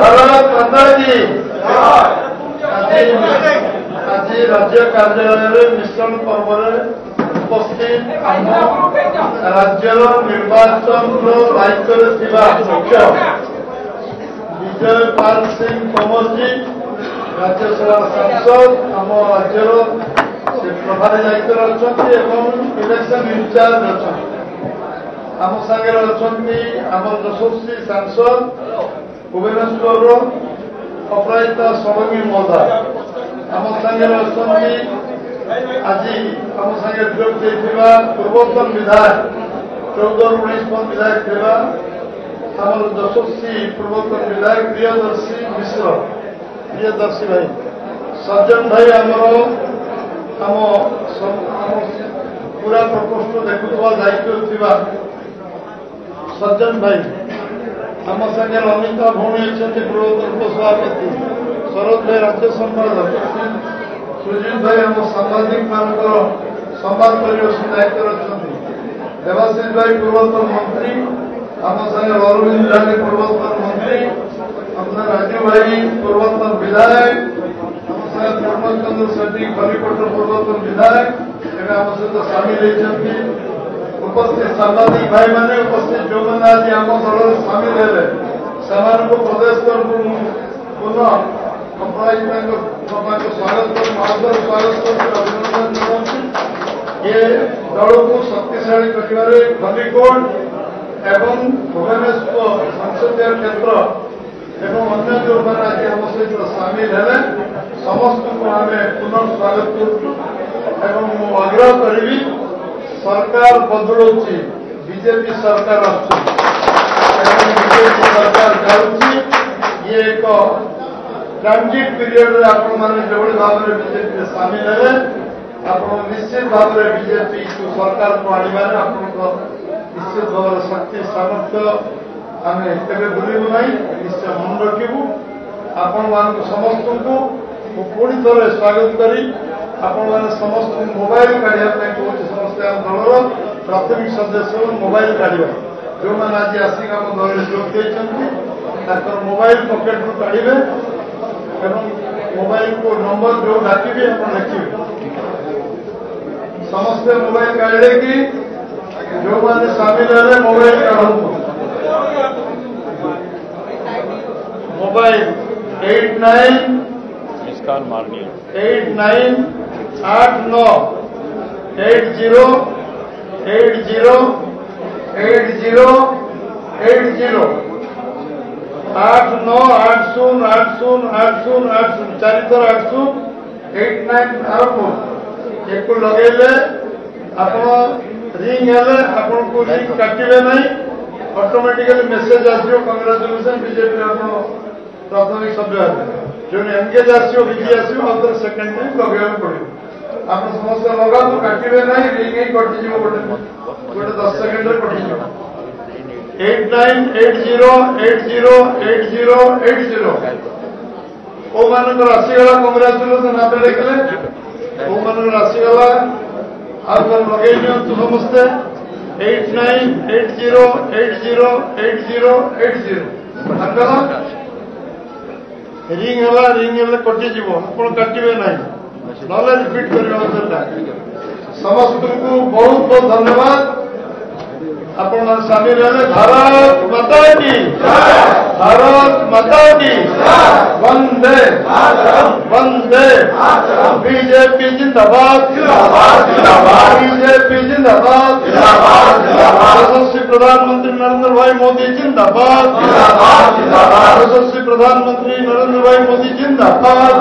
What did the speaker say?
भारत माता की आज राज्य कार्यालय मिशन पर्व उपस्थित आम राज्यर निर्वाचन दायित्व मुख्य विजय पाल सिंह तोमर जी राज्यसभा सांसद आम राज्यर से प्रभारी दायित्व अच्छा इलेक्शन इनचार्ज अच्छा आम सागर अच्छा आम यशस्वी सांसद भुवनेश्वर अपराजिता षडंगी महोदय आम सागर अच्छा आज आम सागे जोग देथिबा पूर्वतन विधायक 14-19 विधायक थे आम यशस्वी पूर्वतन विधायक प्रियदर्शी मिश्र प्रियदर्शी भाई सज्जन भाई आमर आम पूरा प्रकोष्ठ देखुवा दायित्व सज्जन भाई आम सागे अमिता भौणी अच्छा पूर्वतन उपसभापति शरद भाई राज्य संपादक सुजीत भाई आम सांबादिक मान संवाद परिवेशन दायित्व अच्छा देवाशीष भाई पूर्वतन मंत्री आम सागे अरविंद जानी पूर्वतन मंत्री अपना राजीव भाई पूर्वतन विधायक आम सागे प्रमोद चंद्र शेट्टी खलीकोट पूर्वतन विधायक आम सहित सामिल होती उपस्थित सांबादिक भाई मैंने उपस्थित जो मैंने आज आम दल सामिल है प्रदेश तरफ पुनः स्वागत कर महादर स्वागत कर अभिनंदन जनाऊँ ये दल को शक्तिशाली कर खलीकोट एवं भुवनेश्वर संसदीय क्षेत्र एवं अन्य जो मैंने आज आम सहित सामिल है समस्त को आम पुनः स्वागत कर आग्रह करी सरकार बदलुची बीजेपी सरकार बीजेपी सरकार जाऊँगी ये एक ट्रांजिट पीरियड में आपण मैंने जो भाव में बीजेपी सामिल है आप निश्चित भाव में बीजेपी सरकार को आने आप निश्चित भाव शक्ति सामर्थ्य आम केवे भूलू ना निश्चय मन रखू आपण समस्त को पुणी थोड़े स्वागत करी आपण मैंने समस्त मोबाइल काढ़ा कहूँ समस्ते आम दल प्राथमिक सदस्य मोबाइल काढ़ा जो मैंने आज आसिक आम दल जोग देते मोबाइल पकेट रू काढ़े एवं मोबाइल को नंबर जो डाकिबे आप लिखे समस्ते मोबाइल काढ़े कि जो मैंने सामिल है मोबाइल काढ़ मोबाइल 4 89 आरंभ एक लगे आप रिंग आपन को रिंग काटे ना ऑटोमेटिकली मेसेज आसो कंग्रेचुलेसन बीजेपी प्राथमिक सभ्य जो एंगेज आसो बिजी आसो सेकेंड टाइम लगे पड़ो आप समस्त लगा तो काटे ना रिंग ही कटिज गोटे 10 सेकेंड कटिज 8980808080 ओ मानकर आसीगला कंग्रेचुलेसन हाथ देखले ओ मानकर आसीगला आप लगे समस्ते 8980808080 रिंग है कटिज आप काटे ना ना रिपीट करना समस्त को बहुत बहुत धन्यवाद अपन सामिल है भारत माता की वंदे वंदे बीजेपी जिंदाबाद बीजेपी जिंदाबाद यशस्वी प्रधानमंत्री नरेंद्र भाई मोदी जिंदाबाद यशस्वी प्रधानमंत्री नरेंद्र भाई मोदी जिंदाबाद।